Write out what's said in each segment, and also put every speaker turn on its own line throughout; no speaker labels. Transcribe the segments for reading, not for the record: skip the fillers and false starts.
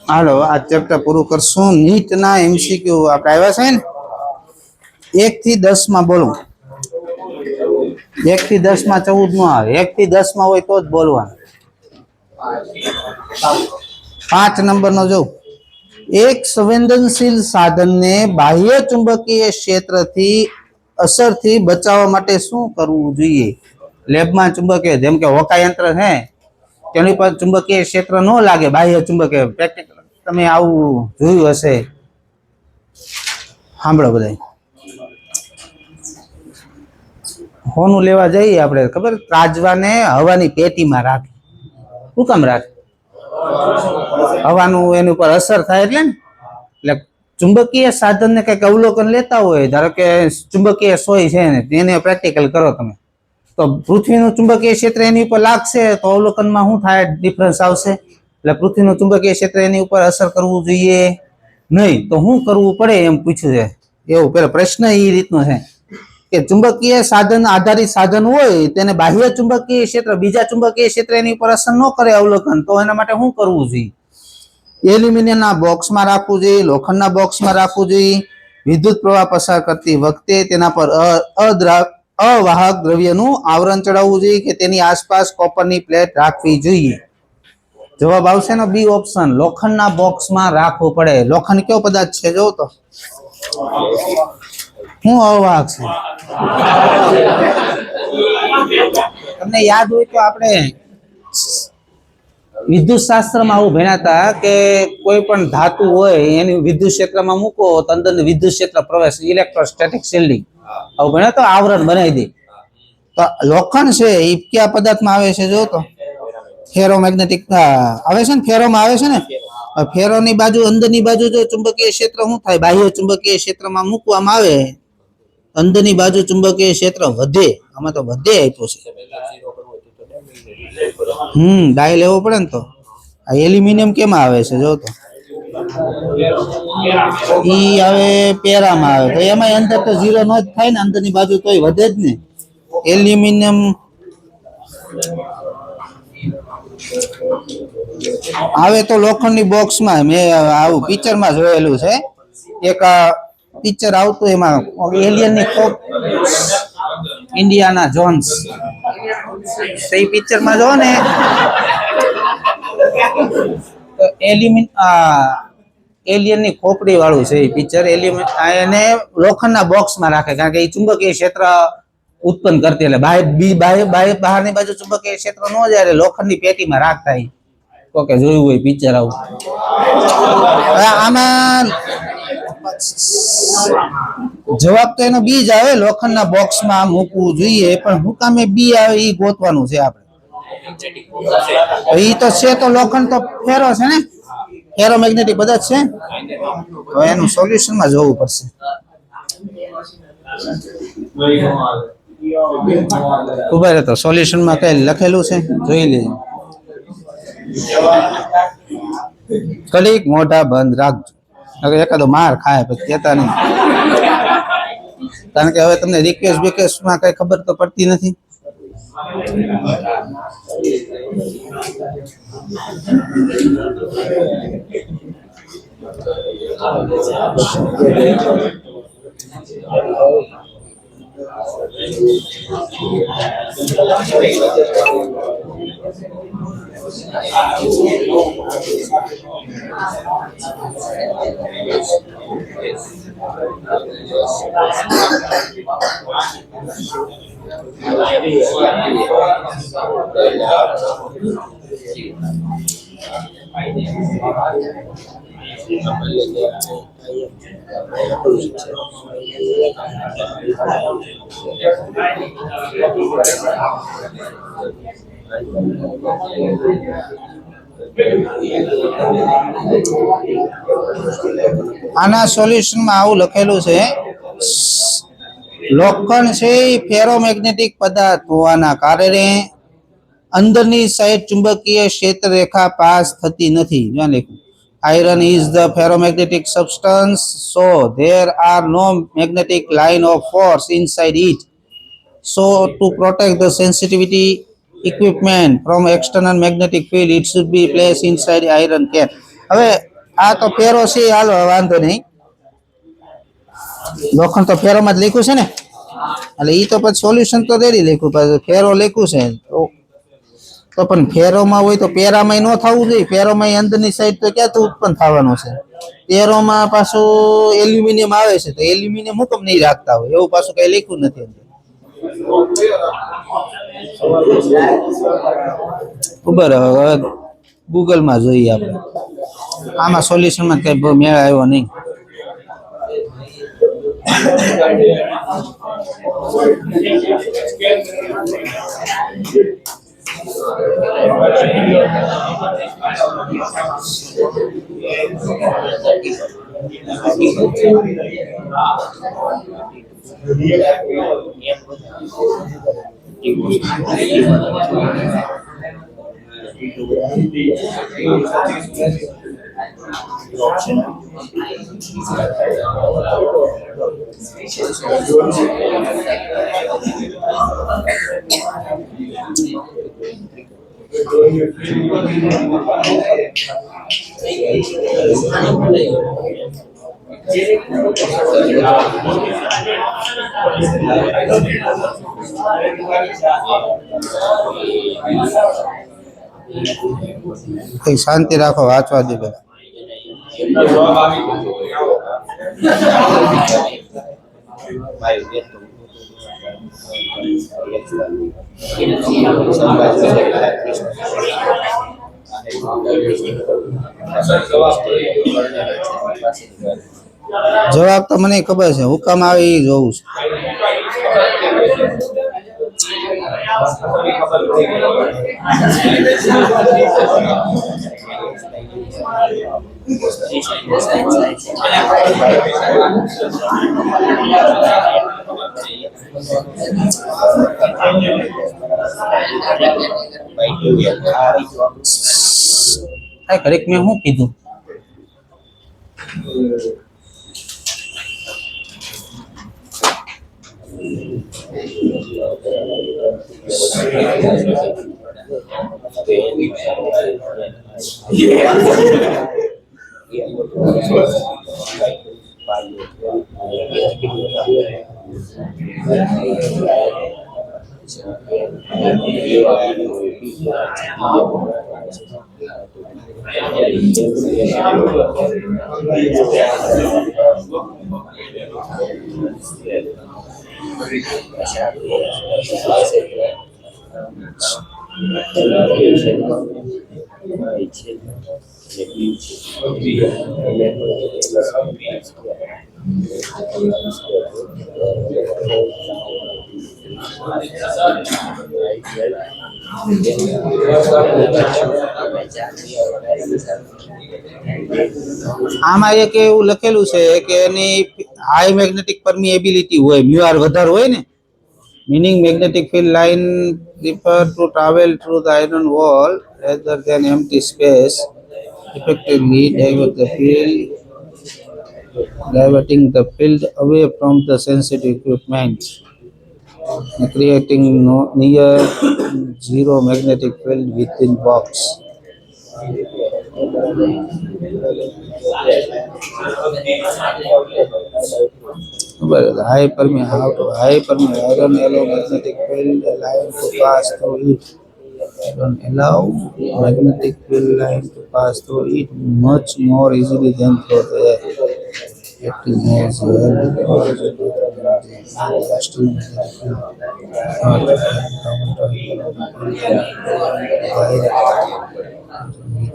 હાલો આ ચેપ્ટર પૂરું કરશું. નીટ ના એમસીક્યુ આપણે આવ્યા છે ને 1 થી 10 માં બોલો. 1 થી 10 માં 14 નો આવે. 1 થી 10 માં હોય તો જ બોલવાનું. 5 નંબર નો જો. એક સંવેદનશીલ સાધનને બાહ્ય ચુંબકીય ક્ષેત્રથી અસરથી બચાવવા માટે શું કરવું જોઈએ? લેબમાં ચુંબકીય જેમ કે હોકા યંત્ર છે તેની પર ચુંબકીય ક્ષેત્ર ન લાગે, બાહ્ય ચુંબકીય પ્રેક્ટિકલ તમે આવું જોયું હશે. સાંભળો બધા. હોનું લેવા જઈએ આપણે ખબર, ત્રાજવાને હવાની પેટીમાં રાખે. શું કામ રાખે? હવાનું એની ઉપર અસર થાય એટલે ને. એટલે ચુંબકીય સાધનને કંઈક અવલોકન લેતા હોય, ધારો કે ચુંબકીય સોય છે ને તેને પ્રેક્ટિકલ કરો તમે, તો પૃથ્વીનું ચુંબકીય ક્ષેત્ર એની ઉપર લાગશે તો અવલોકનમાં શું થાય? ડિફરન્સ આવશે. એટલે પૃથ્વીનું ચુંબકીય ક્ષેત્ર એની ઉપર અસર કરવું જોઈએ નહીં. તો શું કરવું પડે એમ પૂછ્યું છે. એવું પેલો પ્રશ્ન એ રીતનો છે કે ચુંબકીય સાધન આધારિત સાધન હોય તેને બાહ્ય ચુંબકીય ક્ષેત્ર, બીજા ચુંબકીય ક્ષેત્ર એની ઉપર અસર ન કરે અવલોકન, તો એના માટે શું કરવું જોઈએ? એલ્યુમિનિયમના બોક્સમાં રાખવું જોઈએ, લોખંડના બોક્સમાં રાખવું જોઈએ. વિદ્યુત પ્રવાહ પસાર કરતી વખતે તેના પર અવાહક દ્રવ્યનું આવરણ ચડાવવું જોઈએ કે તેની આસપાસ કોપરની પ્લેટ રાખવી જોઈએ. જવાબ આવશે ને બી ઓપ્શન, લોખંડના બોક્સમાં રાખવું પડે. લોખંડ કયો પદાર્થ છે જો તો શું અવાહક છે? તમને યાદ હોય તો આપણે વિદ્યુત શાસ્ત્રમાં આવું ભણ્યા હતા કે કોઈ પણ ધાતુ હોય એની વિદ્યુત ક્ષેત્રમાં મૂકો તો અંદર વિદ્યુત ક્ષેત્ર પ્રવેશ, ઇલેક્ટ્રોસ્ટેટિક શિલ્ડિંગ આવું ભણ્યા તો આવરણ બનાવી દે. તો લોખંડ છે એ કયા પદાર્થમાં આવે છે જો તો ફેરોમેગ્નેટિક આવે છે ને, ફેરોમાં આવે છે ને. ફેરોની બાજુ અંદરની બાજુ જો ચુંબકીય ક્ષેત્ર શું થાય? બાહ્ય ચુંબકીય ક્ષેત્રમાં મૂકવામાં આવે, અંદરની બાજુ ચુંબકીય ક્ષેત્ર વધે. આમાં તો વધે આપ્યું છે. ડાય લેવો પડે ને. તો આ એલ્યુમિનિયમ કેમાં આવે છે જો તો ઈ આવે પેરામાં આવે, તો એમાં અંદર તો 0 નો જ થાય ને, અંદરની બાજુ તોય વધે જ ને. એલ્યુમિનિયમ આવે તો લોખંડની બોક્સમાં. મેં આવું પિક્ચરમાં જોયેલું છે. એક પિક્ચર આવતું એમાં એલિયનની ખોપ, ઇન્ડિયાના જોન્સ, તે પિક્ચરમાં જો ને એલિયનની ખોપડી વાળું છે એ પિક્ચર. એને લોખંડના બોક્સમાં રાખે કારણ કે એ ચુંબકીય ક્ષેત્ર ઉત્પન્ન કરતી, એટલે બહારની બાજુ ચુંબકીય ક્ષેત્ર ન જાય, લોખંડની પેટીમાં રાખતા. કોકે જોયું હોય પિક્ચર આવું. આમાં જવાબ તો એનો બી જ આવે, લોખંડના બોક્સમાં મૂકવું જોઈએ. પણ હું કામે બી આવે એ ગોતવાનું છે આપણે. એ તો છે તો લોખંડ તો ફેરો છે ને, ફેરોમેગ્નેટિક પદાર્થ છે. તો એનું સોલ્યુશનમાં જોવું પડશે. ઉભા તો સોલ્યુશનમાં કઈ લખેલું છે જોઈ લેજો. કડીક મોઢા બંધ રાખજો, એકાદો માર ખાય પછી કેતા નહીં. કારણ કે હવે તમને રિક્વેસ્ટમાં કઈ ખબર તો પડતી નથી. આના સોલ્યુશનમાં આવું લખેલું છે, લોખંડ છે એ ફેરોમેગ્નેટિક પદાર્થ હોવાના કારણે અંદરની સાઈડ ચુંબકીય ક્ષેત્ર રેખા પાસ થતી નથી. જો લખ્યું, iron is the ferromagnetic substance, so there are no magnetic line of force inside it. So to protect the sensitivity equipment from external magnetic field, it should be placed inside iron can. હવે આ તો ફેરો છે, હાલો વાંધો નહીં, લોખંડ તો ફેરોમાં જ લખ્યું છે ને, એટલે એ તો પછી સોલ્યુશન તો રેડી લખ્યું, પછી ફેરો લખ્યું છે તો પણ ફેરોમાં હોય તો પેરામાં ન થવું જોઈએ. ફેરોમાં અંદરની સાઈડ તો ક્યાંથી ઉત્પન્ન થવાનું છે? પેરોમાં પાછું એલ્યુમિનિયમ આવે છે, તો એલ્યુમિનિયમ હુકમ નહીં રાખતા હોય, એવું પાછું કઈ લખ્યું નથી. ખબર હવે ગૂગલમાં જોઈએ આપણે, આમાં સોલ્યુશનમાં કઈ મેળ આવ્યો નહીં. કઈ શાંતિ રાખો, વાંચવા દે પેલા. જવાબ તો મને ખબર છે, હુકમ આવે એ જોઉં છું. ઘડીક મેં શું કીધું? આમાં એક એવું લખેલું છે કે એની હાઈ મેગ્નેટિક પરમિએબિલિટી હોય, મ્યુઆર વધારે હોય ને, meaning magnetic field line prefer to travel through the iron wall rather than empty space, effectively diverting the field away from the sensitive equipment, creating near zero magnetic field within box. High permeable iron allow magnetic field line to pass through it. Don't allow magnetic field line to pass through it much more easily than through the air. Acting as well lasting magnetic field.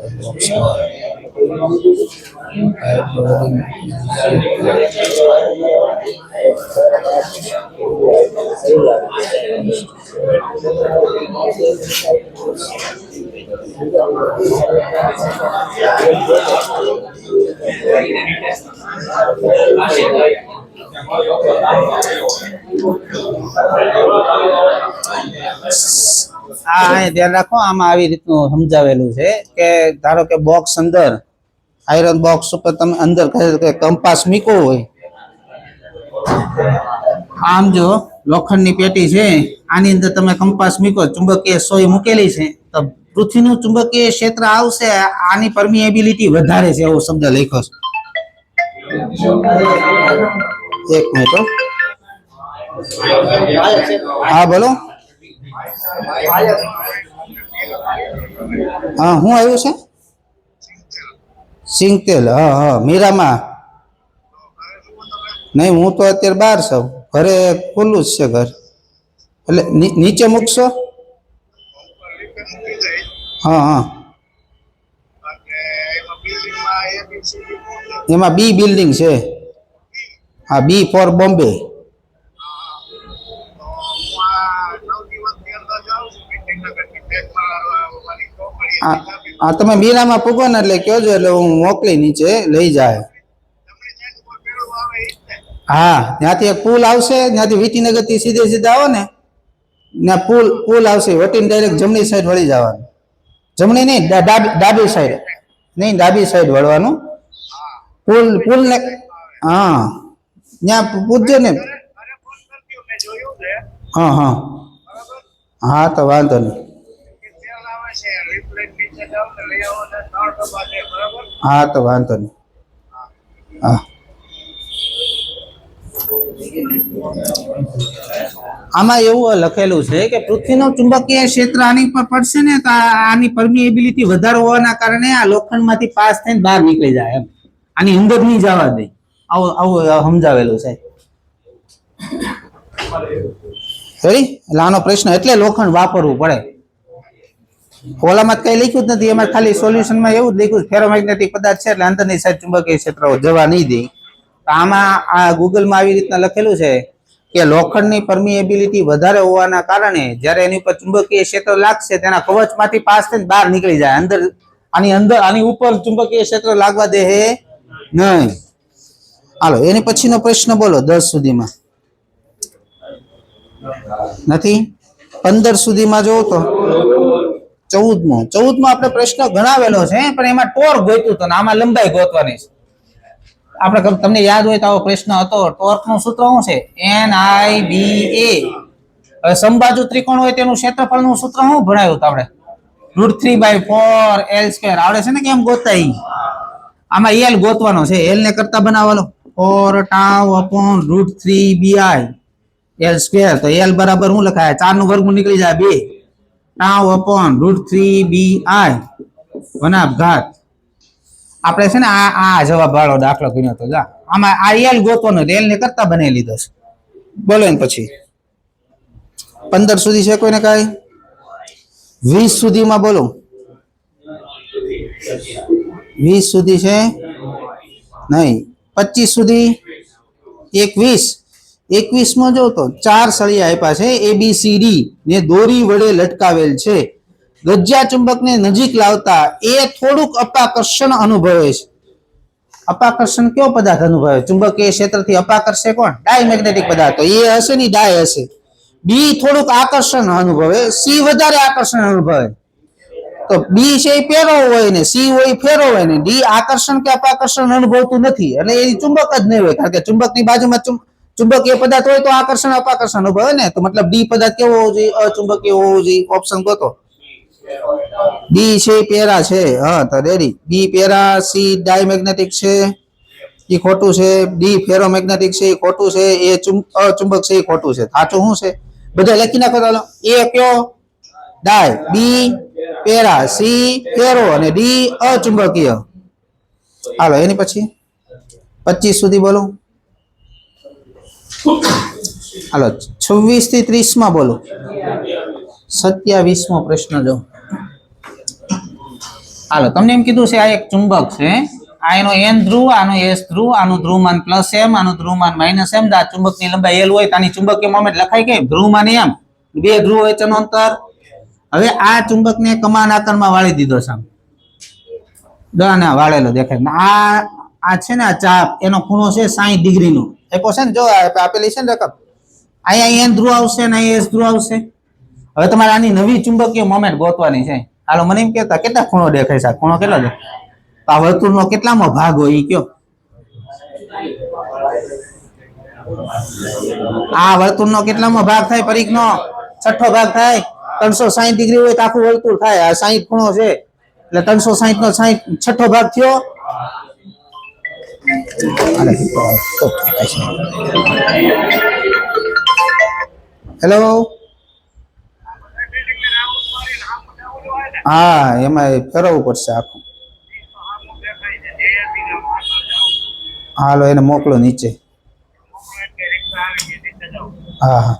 આ ધ્યાન રાખો, આમાં આવી રીતનું સમજાવેલું છે કે ધારો કે બોક્સ અંદર આયરન બોક્સ ઉપર તમે અંદર કંપાસ મૂકો હોય, આમ જો લોખંડની પેટી છે આની અંદર તમે કંપાસ મૂકો, ચુંબકીય સોય મૂકેલી છે, તો પૃથ્વીનું ચુંબકીય ક્ષેત્ર આવશે, આની પરમિએબિલિટી વધારે છે એવું શબ્દ લખ્યો છે. એક મિનિટ. હા બોલો. હા હું આવ્યું છે સિંગતેલ. હા હા મીરામાં નહીં, હું તો અત્યારે બહાર છું, ઘરે ખુલ્લું જ છે ઘર. એટલે નીચે મૂકશો? હા હા એમાં બી બિલ્ડિંગ છે. હા બી ફોર બોમ્બે. હા તમે મીરામાં પૂગો ને એટલે કહેજો, એટલે હું મોકલી નીચે લઈ જાય. હા ત્યાંથી એક પુલ આવશે, ત્યાંથી વિટીનગર થી સીધે સીધા આવો ને ત્યાં પુલ આવશે, વટીને ડાયરેક્ટ જમણી સાઈડ વળી જવાનું. જમણી નહીં, ડાબી સાઈડ નહીં, ડાબી સાઈડ વળવાનું. પુલ ને હા ત્યાં પૂછજો ને. હા હા હા તો વાંધો નહીં. હા તો વાંધો નહીં. હા આમાં એવું લખેલું છે કે પૃથ્વીનું ચુંબકીય ક્ષેત્ર આની પર પડશે ને તો આની પરમિએબિલિટી વધારે હોવાના કારણે આ લોખંડમાંથી પાસ થઈને બહાર નીકળી જાય, એમ આની અંદર નહીં જવા દે, આવું આવું સમજાવેલું છે. એટલે આનો પ્રશ્ન એટલે લોખંડ વાપરવું પડે. ઓલામાં કઈ લખ્યું જ નથી, એમાં ખાલી સોલ્યુશનમાં એવું જ લખ્યું ફેરોમેગ્નેટિક પદાર્થ છે એટલે અંદરની સાઈડ ચુંબકીય ક્ષેત્ર જવા નહીં દે. આમાં આ ગૂગલમાં આવી રીતના લખેલું છે કે લોખંડની પરમિએબિલિટી વધારે હોવાના કારણે જ્યારે એની ઉપર ચુંબકીય ક્ષેત્ર લાગશે તેના કવચમાંથી પાસ થઈને બહાર નીકળી જાય, અંદર આની ઉપર ચુંબકીય ક્ષેત્ર લાગવા દે હે નહીં. હાલો એની પછીનો પ્રશ્ન બોલો. 10 સુધીમાં નથી, 15 સુધીમાં જોવો તો 14મો આપણે પ્રશ્ન ગણાવેલો છે પણ એમાં ટોર ગોત્યું તો આમાં લંબાઈ ગોતવાની છે. આપણે તમને યાદ હોય તો આવો પ્રશ્ન હતો. ટોર્ક નું સૂત્ર શું છે? NIBA. સમબાજુ ત્રિકોણ હોય તેનું ક્ષેત્રફળ નું સૂત્ર શું ભણાવ્યું આપણે? √3/4 L² આવડે છે ને કેમ ગોતાય? આમાં L ગોતવાનો છે, L ને કરતા બનાવવાનો 4τ/√3bi L². તો L બરાબર શું લખાય? 4 નું વર્ગમૂળ નીકળી જાય 2τ/√3bi વનાભ ઘાત. આપણે છે ને આ જવાબ વાળો દાખલો ગણ્યો તો. આમાં આ L ગોતવાનો, L ને કરતા બનાવી લીધો છે. બોલો ને પછી 15 સુધી છે કોઈને કાંઈ? 20 સુધીમાં બોલો. 20 સુધી છે નહીં. 25 સુધી, 21 માં જો તો 4 સળિયા આપ્યા છે ABCD ને દોરી વડે લટકાવેલ છે. ગજ્જા ચુંબકને નજીક લાવતા એ થોડુંક અપાકર્ષણ અનુભવે છે. અપાકર્ષણ કયો પદાર્થ અનુભવે? ચુંબકીય ક્ષેત્રથી અપાકર્ષે કોણ? ડાયમેગ્નેટિક પદાર્થ. તો એ હશે ને ડાય હશે. બી થોડુંક આકર્ષણ અનુભવે, સી વધારે આકર્ષણ અનુભવે. તો બી છે એ પેરો હોય ને સી હોય ફેરો હોય ને ડી આકર્ષણ કે અપાકર્ષણ અનુભવતું નથી એટલે એ ચુંબક જ નહીં હોય, કારણ કે ચુંબકની બાજુમાં ચુંબકીય પદાર્થ હોય તો આકર્ષણ અપાકર્ષણ અનુભવે ને. તો મતલબ ડી પદાર્થ કેવો હોવો જોઈએ? અચુંબકીય હોવો જોઈએ. ઓપ્શન ગોતો. બી છે પેરા છે. હા તો રેડી. બી પેરા, સી ડાયમેગ્નેટિક છે એ ખોટું છે, ડી ફેરોમેગ્નેટિક છે એ ખોટું છે, એ અચુંબક છે એ ખોટું છે. સાચું શું છે બધા લખી નાખો. ચાલો એ કયો? ડાય, બી પેરા, સી ફેરો અને ડી અચુંબકીય. હાલો એની પછી 25 સુધી બોલો. હાલો 26 થી 30 માં બોલો. 27મો પ્રશ્ન જો. હાલો તમને એમ કીધું છે આ એક ચુંબક છે, આ એનો n ધ્રુવ, આનો s ધ્રુવ, આનું ધ્રુવમાન +m, આનું ધ્રુવમાન -m, આ ચુંબકની લંબાઈ l હોય તો આની ચુંબકીય મોમેન્ટ લખાય કે ધ્રુવમાન m, બે ધ્રુવ વચ્ચેનું અંતર. હવે આ ચુંબકને કમાન આકારમાં વાળી દીધો છે, વાળેલો દેખાય. આ છે ને આ ચાપ, એનો ખૂણો છે 60 ડિગ્રીનો. એકો છે ને, જો આપેલી છે ને રકમ, અહીંયા n ધ્રુવ આવશે ને અહીંયા s ધ્રુવ આવશે. હવે તમારે આની નવી ચુંબકીય મોમેન્ટ ગોતવાની છે. હાલો મને એમ કહેતા કેટલા ખૂણો દેખાય છે, ખૂણો કેટલો છે, આ વર્તુળનો કેટલામો ભાગ હોય એ કયો. આ વર્તુળનો કેટલામો ભાગ થાય, પરિઘનો છઠ્ઠો ભાગ થાય. 360 ડિગ્રી હોય તો આખું વર્તુળ થાય. આ 60 ખૂણો છે એટલે 360 નો 60 છઠ્ઠો ભાગ થયો. હેલો, હા એમાં ફેરવવું પડશે આખું. હાલો એને મોકલો નીચે. હા હા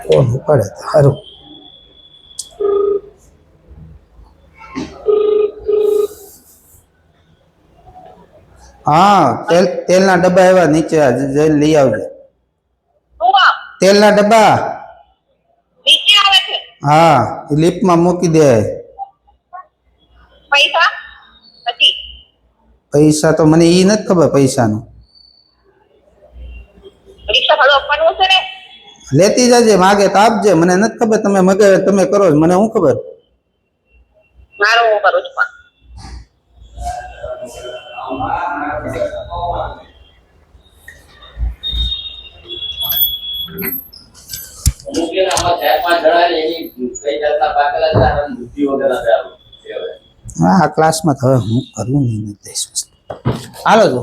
કોણ પડે સારું. હા તેલના ડબ્બા એવા નીચે જઈને લઈ આવજે. તેલના ડબ્બા નીચે આવે છે. હા લિફ્ટમાં મૂકી દે. પૈસા પછી પૈસા તો મને ઈ નથી ખબર. પૈસાનું રિક્ષા ભાડું આપવાનું છે ને, લેતી જજે. માગે તો આપજે, મને નથી ખબર. તમે મગે તમે કરો, મને શું ખબર. મારું હું કરું છું. હા ક્લાસમાં હવે હું કરું નહીં. હાલો જો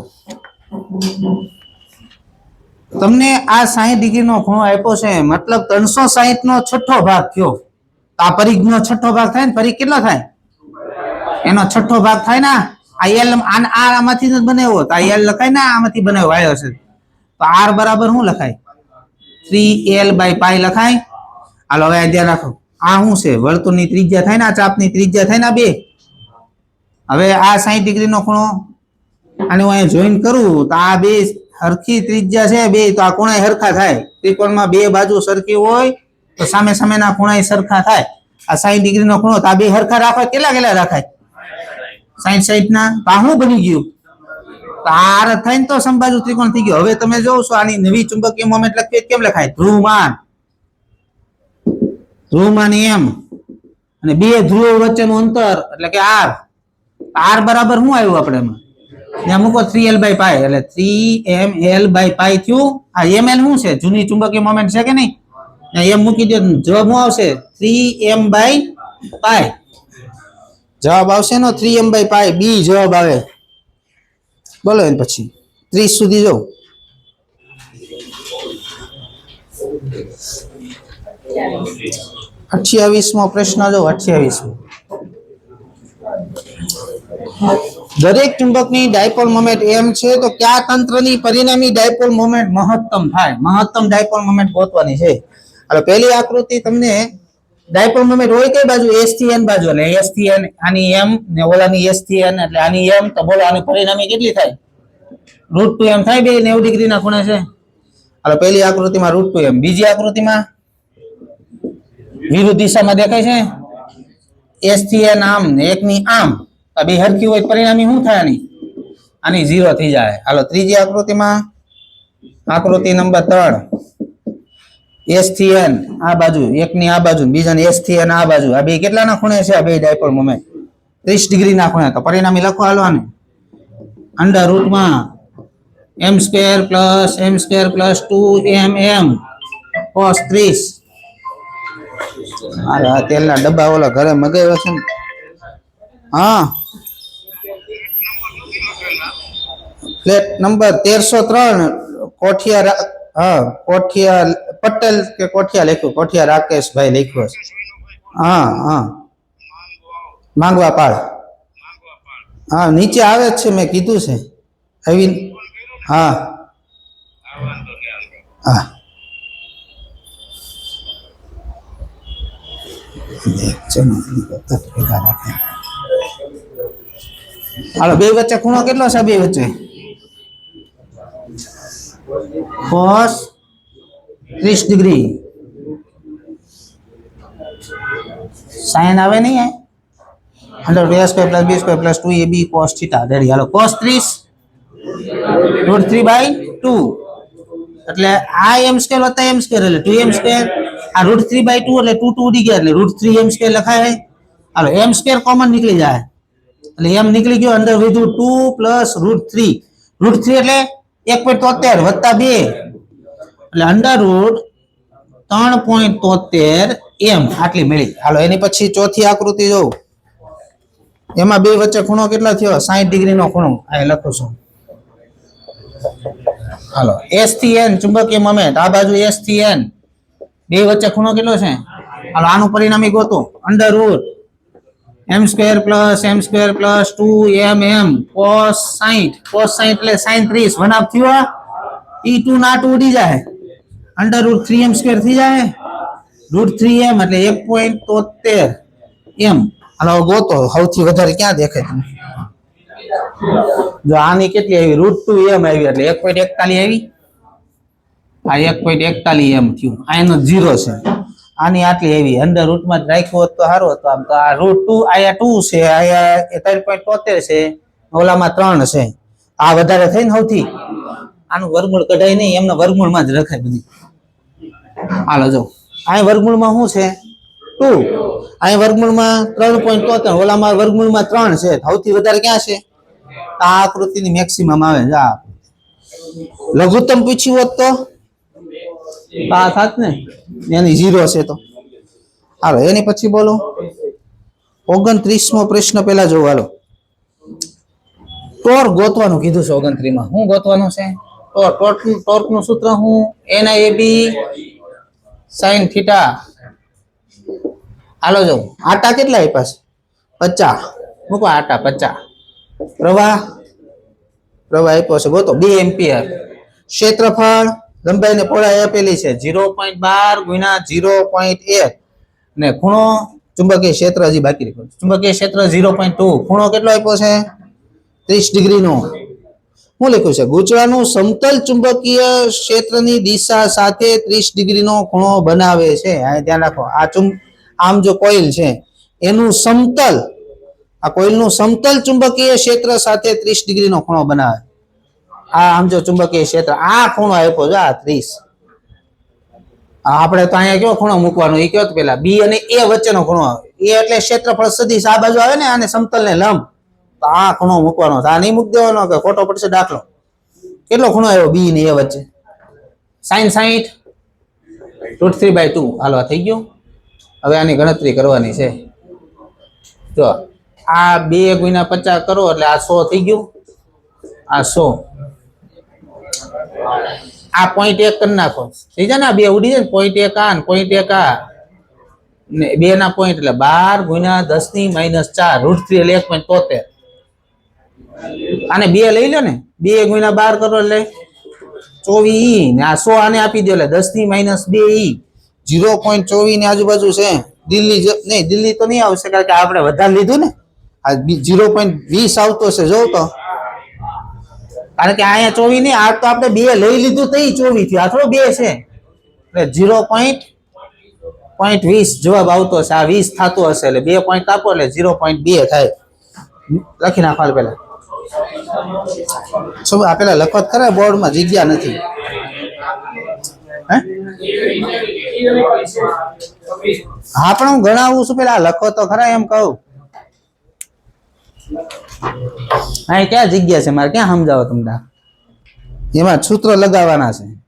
તમને આ 60 ડિગ્રીનો ખૂણો આપ્યો છે, મતલબ 360 નો છઠ્ઠો ભાગ થયો. આ પરિઘનો છઠ્ઠો ભાગ થાય ને, પરિઘ કેટલો થાય એનો છઠ્ઠો ભાગ થાય ને. આ l આમાંથી જ બનાવ્યો તો આ l લખાય ને, આમાંથી બનાવ્યો આવ્યો છે તો r બરાબર શું લખાય, 3l/π લખાય. હાલો હવે ધ્યાન રાખો, આ શું છે, વર્તુળની ત્રિજ્યા થાય ને, આ ચાપની ત્રિજ્યા થાય ને, બે. હવે આ 60 ડિગ્રીનો ખૂણો, અને હું અહીંયા જોઈન કરું તો આ બે હરખી ત્રિજ્યા છે બે, તો આ ખૂણા સરખા થાય. ત્રિકોણમાં બે બાજુ સરખી હોય તો સામે સામેના ખૂણા સરખા થાય. આ 60 ડિગ્રીનો ખૂણો, તો આ બે સરખા રાખો, કેટલા કેટલા રાખાય, 60 ના. તો આ શું બની ગયું, તો આ થાય ને તો સમબાજુ ત્રિકોણ થઈ ગયો. હવે તમે જોવો છો આની નવી ચુંબકીય મોમેન્ટ લખીએ કેમ લખાય, ધ્રુવમાન. ધ્રુવમાન m અને બે ધ્રુવો વચ્ચેનું અંતર એટલે કે r બરાબર શું આવ્યું આપણે એમાં, ત્યાં મૂકો 3l/π એટલે 3ml/π થયું. આ ml શું છે, જૂની ચુંબકીય મોમેન્ટ છે કે નહીં, એમ મૂકી દો. જવાબ શું આવશે, 3m/π. જવાબ આવશે નો 3m/π, બી જવાબ આવે. બોલો એને પછી 30 સુધી જો. અઠ્યાવીસમો પ્રશ્ન જો, 28મો. દરેક ચુંબકની ડાયપોલ મોમેન્ટ m છે, તો કયા તંત્રની પરિણામી ડાયપોલ મોમેન્ટ મહત્તમ થાય. મહત્તમ ડાયપોલ મોમેન્ટ ગોતવાની છે. એટલે પહેલી આકૃતિ તમને ડાયપોલ મોમેન્ટ હોય કઈ બાજુ, s થી n બાજુ, એટલે s થી n આની m ને ઓલાની s થી n એટલે આની m. તો બોલો આની પરિણામી કેટલી થાય, √2m થાય. બે 90 ડિગ્રીના ખૂણે છે. એટલે પહેલી આકૃતિમાં √2m. બીજી આકૃતિમાં વિરુદ્ધ દિશામાં દેખાય છે, s થી n આમ ને એકની આમ. બે હરખી હોય પરિણામી શું થાય, આની 0 થઈ જાય. હાલો ત્રીજી આકૃતિમાં, આકૃતિ નંબર 3, s થી n આ બાજુ, એકની આ બાજુ, બીજાની s થી n આ બાજુ. આ બે કેટલાના ખૂણે છે, આ બે ડાયપોલ મોમેન્ટ 30 ડિગ્રીના ખૂણે. તો પરિણામી લખો હાલો આને, √m² + m² + 2mm cos 30. અરે આ તેલના ડબ્બા ઓલા ઘરે મગાવ્યા છે ને. હા ફ્લેટ નંબર 1303 કોઠિયા. હા કોઠિયા પટેલ કે કોઠિયા લખ્યું, કોઠિયા રાકેશભાઈ લખ્યું છે. હા હા માંગવા પાળ હા નીચે આવે જ છે મેં કીધું છે આવી હા હા હાલો બે વચ્ચે ખૂણો કેટલો છે બે વચ્ચે cos 30 ડિગ્રી સાइन આવે નહીં under a square plus b square plus 2ab cos theta ready હાલો cos 30 √3/2 એટલે આ m સ્ક્વેર વત્તા m સ્ક્વેર એટલે 2m સ્ક્વેર આ √3/2 એટલે 2 2 ઉડી ગયા એટલે √3m સ્ક્વેર લખાય હાલો m સ્ક્વેર કોમન નીકળી જાય એટલે m નીકળી ગયો અંદર વધ્યું 2 પ્લસ √3 √3 એટલે 1.73 વત્તા 2 એટલે અંડર રૂટ 3.73 m આટલી મળી હાલો એની પછી ચોથી આકૃતિ જોઉં એમાં બે વચ્ચે ખૂણો કેટલો થયો 60 ડિગ્રીનો ખૂણો આ લખું છું હાલો s થી n ચુંબકીય મોમેન્ટ આ બાજુ s થી n બે વચ્ચે ખૂણો કેટલો છે હાલો આનું પરિણામી ગોતો under route m² plus 2mm cos 60 એટલે sin 30 વન હાફ થયો e2 ના 2 ઉડી જાય અંડર રૂટ 3m² થઈ જાય √3m એટલે 1.73 m હાલો ગોતો સૌથી વધારે ક્યાં દેખાય તમને જો આની કેટલી આવી √2m આવી એટલે 1.41 આવી આ 1.41 m થયું આનો 0 છે આની આટલી આવી અંડર રૂટમાં જ રાખ્યો હોત તો સારું હતું આમ તો આ √2 આયા 2 છે આયા 3.73 છે ઓલામાં 3 છે આ વધારે થઈ ને સૌથી આનું વર્ગમૂળ કઢાય નહીં એમના વર્ગમૂળમાં જ રખાય બધી હાલો જો આ વર્ગમૂળમાં શું છે 2 આ વર્ગમૂળમાં 3.73 ઓલામાં વર્ગમૂળમાં 3 છે સૌથી વધારે ક્યાં છે આ આકૃતિની મેક્સિમમ આવે જા લઘુત્તમ પૂછ્યું હોત તો આ થાત ને એની 0 છે તો હાલો એની પછી બોલો 29મો પ્રશ્ન પહેલા જોવો હાલો ટોર્ક ગોતવાનું કીધું છે 29 માં શું ગોતવાનું છે ટોર્ક નું સૂત્ર શું NIAB sin થીટા હાલો જો આટા કેટલા આપ્યા છે 50 મૂકો આટા 50 પ્રવાહ આપ્યો છે ગોતો 2 એમ્પિયર ક્ષેત્રફળ લંબાઈ ને પહોળાઈ આપેલી છે 0.12 ગુણ્યા 0.1 ને ખૂણો ચુંબકીય ક્ષેત્ર હજી બાકી રાખ્યો ચુંબકીય ક્ષેત્ર 0.2 ખૂણો કેટલો આપ્યો છે 30 ડિગ્રીનો શું લખ્યું છે ગૂંચળાનું સમતલ ચુંબકીય ક્ષેત્રની દિશા સાથે 30 ડિગ્રીનો ખૂણો બનાવે છે આ ધ્યાન રાખો આમ જો કોઇલ છે એનું સમતલ આ કોઇલનું સમતલ ચુંબકીય ક્ષેત્ર સાથે 30 ડિગ્રીનો ખૂણો બનાવે આ આમ જો ચુંબકીય ક્ષેત્ર આ ખૂણો આપ્યો છે આ 30 આપણે તો અહીંયા કયો ખૂણો મૂકવાનો એ કયો પેલા બી અને એ વચ્ચેનો ખૂણો એ એટલે ક્ષેત્રફળ સદિશ આ બાજુ આવે ને આને સમતલ ને લંબ તો આ ખૂણો મૂકવાનો આ નહીં મૂકી દેવાનો કે ખોટો પડશે દાખલો કેટલો ખૂણો આવ્યો બી ને એ વચ્ચે sin 60 √3/2 હાલો થઈ ગયું હવે આની ગણતરી કરવાની છે જો આ 2 ગુણ્યા 50 કરો એટલે આ 100 થઈ ગયું આ 100 આ 0.1 કરી નાખો થઈ જાય ને 2 ઉડી જાય ને 0.1 આ ને 2 ના પોઈન્ટ એટલે 12 ગુણ્યા 10⁻⁴ √3 એટલે 1.73 આને 2 લઈ લો ને 2 ગુણ્યા 12 કરો એટલે 24 ને આ 100 આને આપી દો એટલે 10⁻2 0.24 ની આજુબાજુ છે દિલ્હી નહીં દિલ્હી તો નહીં આવશે કારણ કે આપણે વધારે લીધું ને આ 0.20 આવતો છે જો તો કારણ કે અહીંયા 24 નહીં આ તો આપણે 2 લઈ લીધું તો 24 થયું આ થોડો 2 છે એટલે 0.20 જવાબ આવતો છે આ 20 થતું હશે એટલે 2 પોઈન્ટ આપો એટલે 0.2 થાય લખી નાખવા પેલા શું આ પેલા લખત કરે બોર્ડમાં જગ્યા નથી હા પણ હું ગણાવું છું પેલા લખો તો ખરા એમ કહું હા ક્યાં જગ્યા છે મારે ક્યાં સમજાવો તમને એમાં સૂત્ર લગાવવાના છે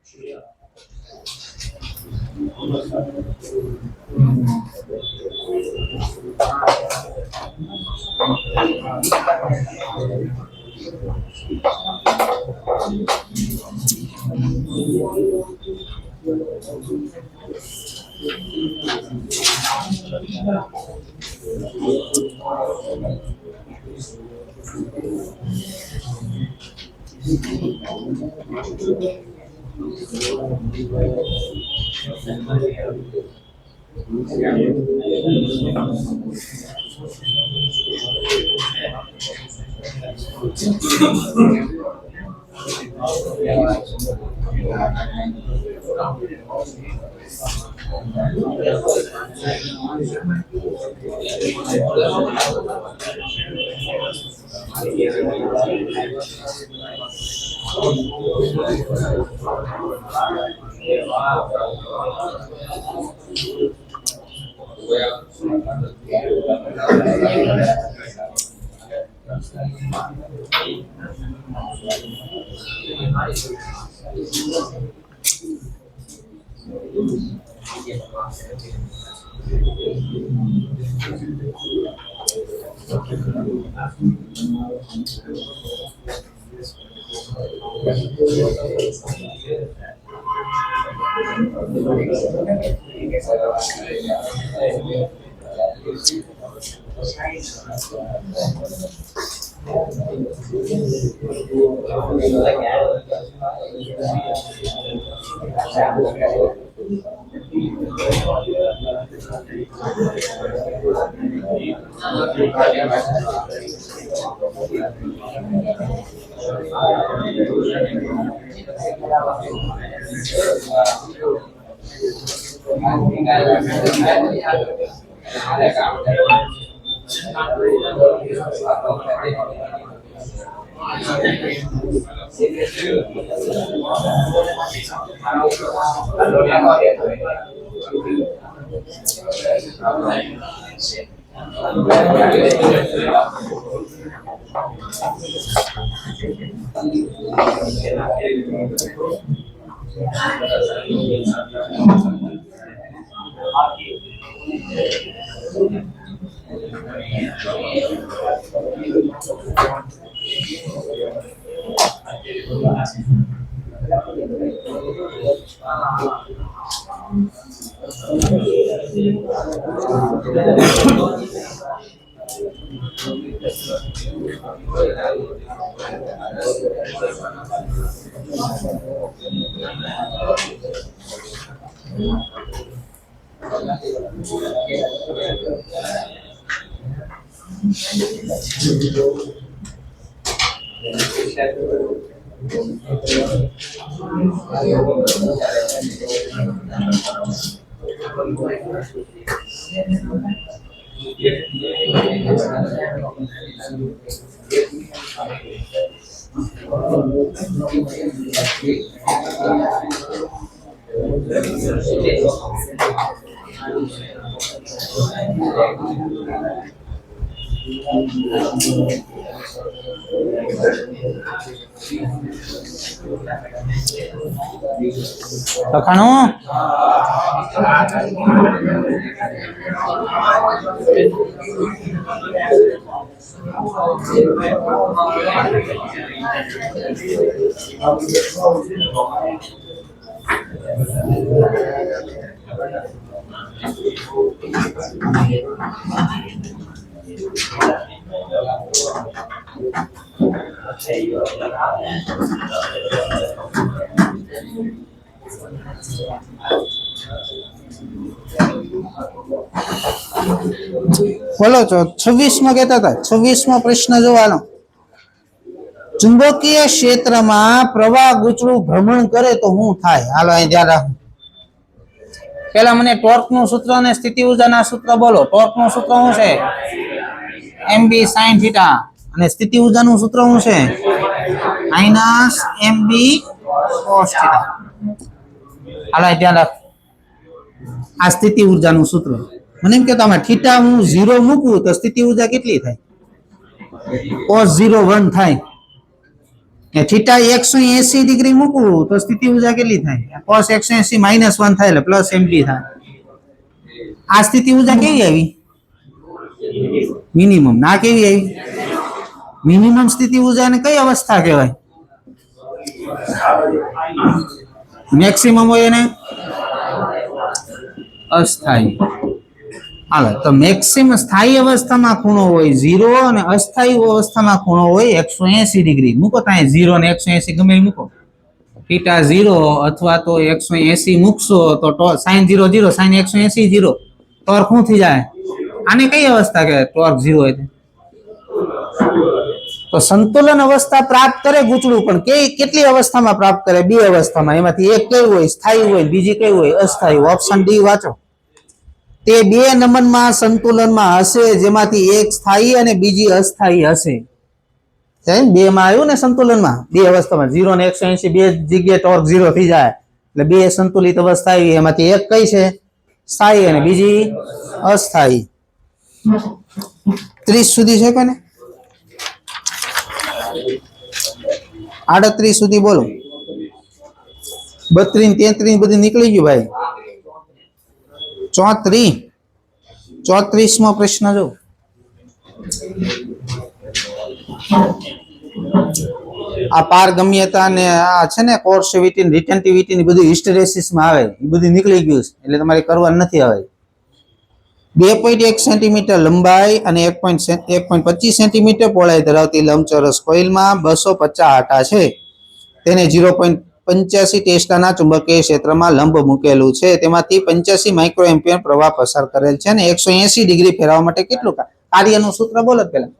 લખાણું બોલો છો 26માં કહેતા હતા 26માં પ્રશ્ન જોવાનો ચુંબકીય ક્ષેત્રમાં પ્રવાહ ગૂંચળું ભ્રમણ કરે તો શું થાય હાલો અહીં ધ્યાન રાખો પેલા મને ટોર્ક નું સૂત્ર અને સ્થિતિ ઊર્જાના સૂત્ર બોલો ટોર્ક નું સૂત્ર શું છે mb sin થીટા અને સ્થિતિ ઊર્જાનું સૂત્ર શું છે માઈનસ mb cos થીટા હાલો અહીં ધ્યાન રાખો આ સ્થિતિ ઊર્જાનું સૂત્ર મને એમ કે તમે થીટા હું 0 મૂકું તો સ્થિતિ ઊર્જા કેટલી થાય cos 0 1 થાય કે થીટા 180 ડિગ્રી મૂકું તો સ્થિતિ ઊર્જા કેટલી થાય cos 180 -1 થાય એટલે પ્લસ mb થાય આ સ્થિતિ ઊર્જા કેવી આવી મિનિમમ ના કેવી આવી મિનિમમ સ્થિતિ ઊર્જાને કઈ અવસ્થા કહેવાય મેક્સિમમ હોય એને અસ્થાયી. હાલો તો મેક્સિમમ સ્થાયી અવસ્થામાં ખૂણો હોય 0 અને અસ્થાયી અવસ્થામાં ખૂણો હોય 180 ડિગ્રી. મૂકો ત્યાં 0 અને 180 ગમે મૂકો. થીટા 0 અથવા તો 180 મૂકશો તો sin 0 0 sin 180 0. ટોર્ક શું થઈ જાય? આને કઈ અવસ્થા કહેવાય? ટોર્ક 0 હોય તો સંતુલન અવસ્થા પ્રાપ્ત કરે ગુચડું, પણ કેટલી અવસ્થામાં પ્રાપ્ત કરે? બે અવસ્થામાં. એમાંથી એક કઈ હોય? સ્થાયી હોય. બીજી કઈ હોય? અસ્થાયી. ઓપ્શન ડી વાંચો. તે બે નમનમાં સંતુલનમાં હશે, જેમાંથી એક સ્થાયી અને બીજી અસ્થાયી હશે. બે માં આવ્યું ને સંતુલનમાં, બે અવસ્થામાં 0 અને 180 બે જગ્યાએ ટોર્ક 0 થઈ જાય એટલે બે સંતુલિત અવસ્થા આવી. એમાંથી એક કઈ છે? સ્થાયી અને બીજી અસ્થાયી. 30 સુધી છે કોને? 38 સુધી બોલો. 32 33 બધું નીકળી ગયું ભાઈ. 34મો પ્રશ્ન જો. આ પારગમ્યતા ને આ છે ને કોર્સિવિટી રિટેન્ટિવિટી ની બધી હિસ્ટેરેસિસ માં આવે, એ બધું નીકળી ગયું છે એટલે તમારે કરવાનું નથી આવે. 2.1 સેન્ટીમીટર લંબાઈ અને 1.25 સેન્ટીમીટર પહોળાઈ ધરાવતી લંબચોરસ કોઇલમાં 250 આટા છે. તેને 0.85 ટેસ્લાના ચુંબકીય ક્ષેત્રમાં લંબ મૂકેલું છે. તેમાંથી 85 માઇક્રો એમ્પિયર પ્રવાહ પસાર કરેલ છે અને 180 ડિગ્રી ફેરવવા માટે કેટલું કાર્યનું સૂત્ર બોલો પેલા.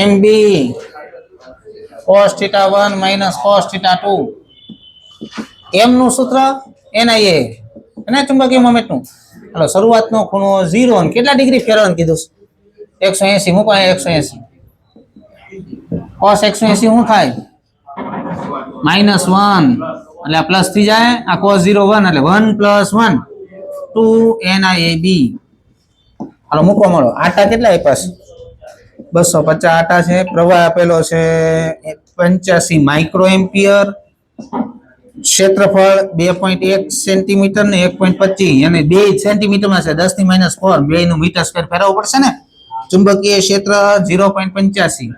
MB cos θ1 minus cos θ2. M નું સૂત્ર NIA અને ચુંબકીય મોમેન્ટનું. હાલો શરૂઆતનો ખૂણો 0 અને કેટલા ડિગ્રી ફેરવવાનું કીધું? 180 મૂકો. 180 cos 180 શું થાય? -1 એટલે પ્લસ થઈ જાય. આ cos 0 1 એટલે 1 + 1 2 NIAB. હાલો મૂકો મળો. આટા કેટલા આપ્યા છે? 250 આટા છે. પ્રવાહ આપેલો છે 85 માઇક્રો એમ્પિયર. ક્ષેત્રફળ 2.1 સેન્ટીમીટર ને 1.25 અને 2 સેન્ટીમીટરમાં છે. 10 ની -4 બે નું મીટર સ્ક્વેર ફેરવવું પડશે ને. ચુંબકીય ક્ષેત્ર 0.85.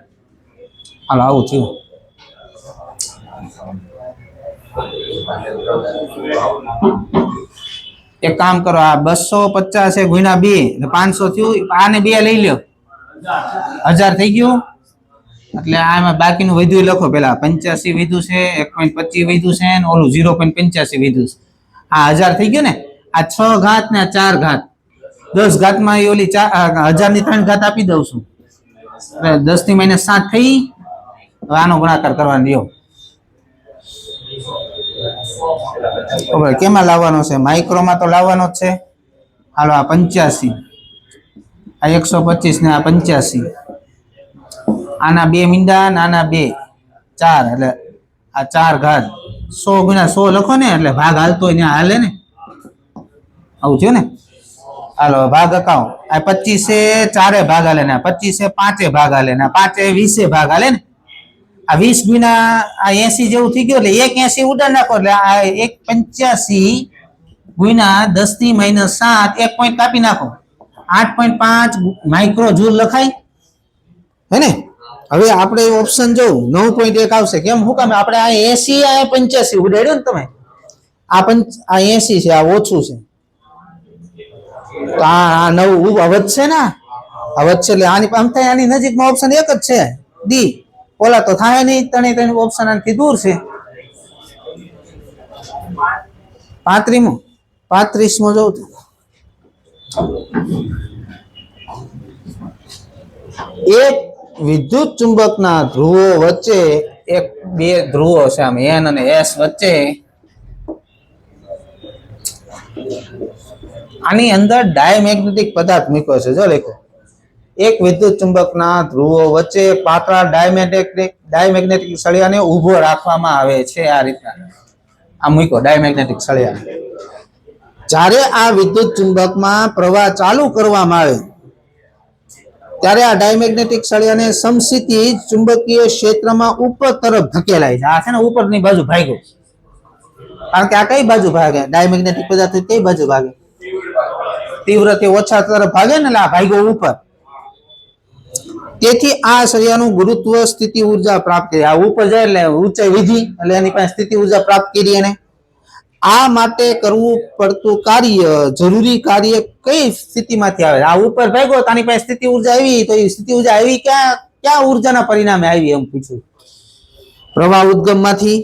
હાલો આવું થયું. એક કામ કરો, આ 250 છે ગુણ્યા 2 એટલે 500 થયું. આને 2 લઈ લ્યો, 1000 થઈ ગયું. એટલે આમાં બાકીનું વધ્યું લખો. પેલા 85 વધ્યું છે, 1.25 વધ્યું છે ને ઓલું 0.85 વધ્યું છે. આ 1000 થઈ ગયું ને. આ 6 ઘાત ને આ 4 ઘાત, 10 ઘાતમાં એ ઓલી 1000 ની 3 ઘાત આપી દઉં છું. 10 ની -7 થઈ. હવે આનો ગુણાકાર કરવાનો રહ્યો. કેમાં લાવવાનો છે? માઇક્રોમાં તો લાવવાનો જ છે. હાલો આ 85, આ 125 ને આ 85. આના 2 મીંડા, આના 2 4 એટલે આ 4 ઘાત. 100 ગુણ્યા 100 લખો ને એટલે ભાગ હાલતો હોય ત્યાં હાલે ને. આવું થયું ને. હાલો ભાગ અકાઉ. આ 25 4 ભાગ હાલે ને, 25 5 ભાગ હાલે ને, 5 20 ભાગ હાલે ને. આ 20 ગુણ્યા આ 80 જેવું થઈ ગયું એટલે 180 ઉડાડ નાખો એટલે આ 185 ગુણ્યા 10 ની -7 1 પોઈન્ટ કાપી નાખો. 8.5 માઇક્રો જૂલ લખાય હે ને. હવે આપણે ઓપ્શન જોઉં 9.1 આવશે. કેમ? શું કામ? આપણે આ 80 આ 85 ઉડાડ્યું ને તમે. આ 80 છે, આ ઓછું છે તો આ 9 વધશે ને. આ વધશે એટલે આની આમ થાય. આની નજીકમાં ઓપ્શન એક જ છે ડી. ઓલા તો થાય નહીં. ત્રણે ઓપ્શન આનાથી દૂર છે. 35મો જોઉં છું. એક વિદ્યુત ચુંબકના ધ્રુવો વચ્ચે બે ધ્રુવો છે આમ N અને S વચ્ચે. આની અંદર ડાયમેગ્નેટિક પદાર્થ મૂક્યો છે. જો લખો, એક વિદ્યુત ચુંબકના ધ્રુવો વચ્ચે પાતળા ડાયમેગ્નેટિક સળિયાને ઊભો રાખવામાં આવે છે. આ રીતના આ મૂક્યો ડાયમેગ્નેટિક સળિયા. જ્યારે આ વિદ્યુત ચુંબકમાં પ્રવાહ ચાલુ કરવામાં આવે ત્યારે આ ડાયમેગ્નેટિક સળિયાને સમસ્થિતિ ચુંબકીય ક્ષેત્રમાં ઉપર તરફ ધકેલાય છે. આ છે ને ઉપરની બાજુ ભાગ્યો. કારણ કે આ કઈ બાજુ ભાગે? ડાયમેગ્નેટિક પદાર્થ કઈ બાજુ ભાગે? તીવ્રતા ઓછા તરફ ભાગે ને, એટલે આ ભાગ્યો ઉપર. તેથી આ સળિયાનું ગુરુત્વ સ્થિતિ ઉર્જા પ્રાપ્ત કરી. આ ઉપર જાય એટલે ઊંચાઈ વધી એટલે એની પાસે સ્થિતિ ઉર્જા પ્રાપ્ત કરી. એને આ માટે કરવું પડતું કાર્ય જરૂરી કાર્ય કઈ સ્થિતિમાંથી આવે? આ ઉપર ભાગ્યો તાની પાસે સ્થિતિ ઉર્જા આવી, તો એ સ્થિતિ ઉર્જા આવી ક્યાં ઉર્જાના પરિણામે આવી એમ પૂછ્યું. પ્રવાહ ઉદ્ગમમાંથી,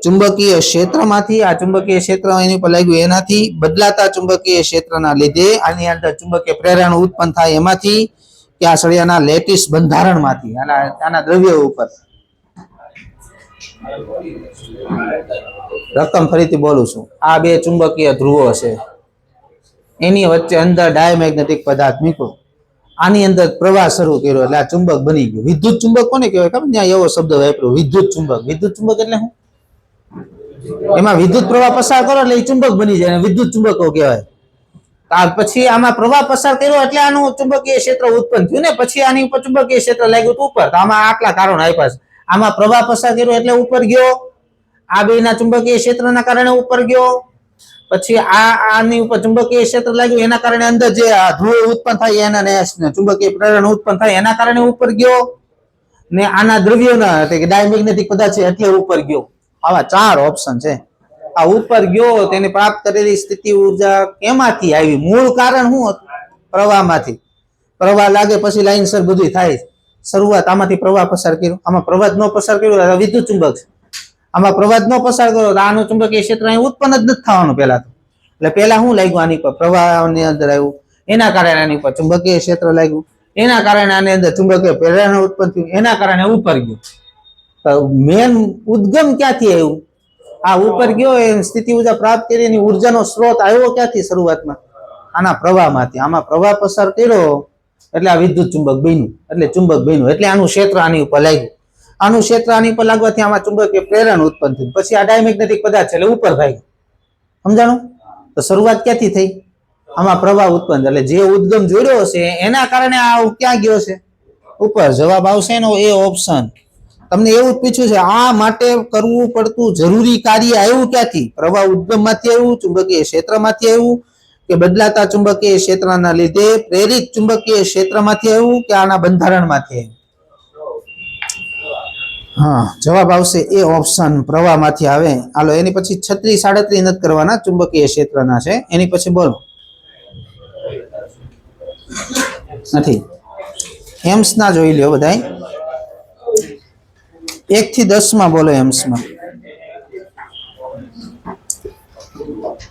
ચુંબકીય ક્ષેત્રમાંથી, આ ચુંબકીય ક્ષેત્ર એની પર લાગ્યું એનાથી, બદલાતા ચુંબકીય ક્ષેત્રના લીધે આની અંદર ચુંબકીય પ્રેરણ ઉત્પન્ન થાય એમાંથી, કે આ સળિયાના લેટિસ બંધારણમાંથી, આના દ્રવ્યો ઉપર. રકમ ફરીથી બોલું છું. આ બે ચુંબકીય ધ્રુવો છે, એની વચ્ચે અંદર ડાયમેગ્નેટિક પદાર્થ મૂક્યો, આની અંદર પ્રવાહ શરૂ કર્યો એટલે આ ચુંબક બની ગયું. વિદ્યુત ચુંબક કોને કહેવાય ખબર? ત્યાં એવો શબ્દ વાપર્યો, વિદ્યુત ચુંબક. વિદ્યુત ચુંબક એટલે શું? એમાં વિદ્યુત પ્રવાહ પસાર કરો એટલે એ ચુંબક બની જાય, વિદ્યુત ચુંબકો કહેવાય. પછી આમાં પ્રવાહ પસાર કર્યો એટલે આનું ચુંબકીય ક્ષેત્ર ઉત્પન્ન થયું ને, પછી આની ઉપર ચુંબકીય ક્ષેત્ર લાગ્યું ઉપર. તો આમાં આટલા કારણો આપ્યા છે. આમાં પ્રવાહ પસાર કર્યો એટલે ઉપર ગયો, આ બેના ચુંબકીય ક્ષેત્રના કારણે ઉપર ગયો. પછી આની ઉપર ચુંબકીય ક્ષેત્ર લાગ્યું એના કારણે અંદર જે ધ્રુવ ઉત્પન્ન થાય એના ચુંબકીય પ્રેરણ ઉત્પન્ન થાય એના કારણે ઉપર ગયો, ને આના દ્રવ્યોના ડાયમેગ્નેટિક પદાર્થ છે એટલે ઉપર ગયો. આવા 4 ઓપ્શન છે. આ ઉપર ગયો તેને પ્રાપ્ત કરેલી સ્થિતિ ઉર્જા કેમાંથી આવી? મૂળ કારણ શું હતું? પ્રવાહમાંથી. પ્રવાહ લાગે પછી લાઈનસર બધું થાય. શરૂઆત આમાંથી પ્રવાહ પસાર કર્યો, આમાં પ્રવાહ ન પસાર કર્યો વિદ્યુત ચુંબક છે. આમાં પ્રવાહ ન પસાર કર્યો તો આનું ચુંબકીય ક્ષેત્ર અહીં ઉત્પન્ન જ નથી થવાનું પહેલા તો. એટલે પહેલા શું લાગ્યું આની પર? પ્રવાહની અંદર આવ્યું, એના કારણે આની પર ચુંબકીય ક્ષેત્ર લાગ્યું, એના કારણે આની અંદર ચુંબકીય પ્રેરણ ઉત્પન્ન થયું, એના કારણે ઉપર ગયું. મેન ઉદ્ગમ ક્યાંથી આવ્યું? આ ઉપર ગયો એ સ્થિતિ ઉર્જા પ્રાપ્ત કરી, એની ઉર્જાનો સ્ત્રોત આવ્યો ક્યાંથી? શરૂઆતમાં આના પ્રવાહમાંથી. આમાં પ્રવાહ પસાર કર્યો એટલે આ વિદ્યુત ચુંબક બન્યું, એટલે ચુંબક બન્યું, એટલે આનું ક્ષેત્ર આની ઉપર લાગ્યું. આનું ક્ષેત્ર આની ઉપર લાગવાથી આમાં ચુંબકીય પ્રેરણ ઉત્પન્ન થયું. પછી આ ડાયમેગ્નેટિક પદાર્થ છે એટલે ઉપર ભાગ્યું. સમજાણું? તો શરૂઆત ક્યાંથી થઈ? આમાં પ્રવાહ ઉત્પન્ન, એટલે જે ઉદ્ગમ જોડ્યો છે એના કારણે આ ક્યાં ગયો છે? ઉપર. જવાબ આવશે એનો એ ઓપ્શન. તમને એવું જ પૂછ્યું છે, આ માટે કરવું પડતું જરૂરી કાર્ય આવ્યું ક્યાંથી? પ્રવાહ ઉદ્ગમમાંથી આવ્યું, ચુંબકીય ક્ષેત્રમાંથી આવ્યું, કે બદલાતા ચુંબકીય ક્ષેત્રના લીધે પ્રેરિત ચુંબકીય ક્ષેત્રમાંથી આવ્યું, કે આના બંધારણમાંથી આવ્યું? હા, જવાબ આવશે એ ઓપ્શન, પ્રવાહમાંથી આવે. હાલો એની પછી 36 37 નથી કરવાના, ચુંબકીય ક્ષેત્રના છે. એની પછી બોલો. નથી એમ્સ ના જોઈ લ્યો બધાય. 1 થી 10 માં બોલો. એમ્સમાં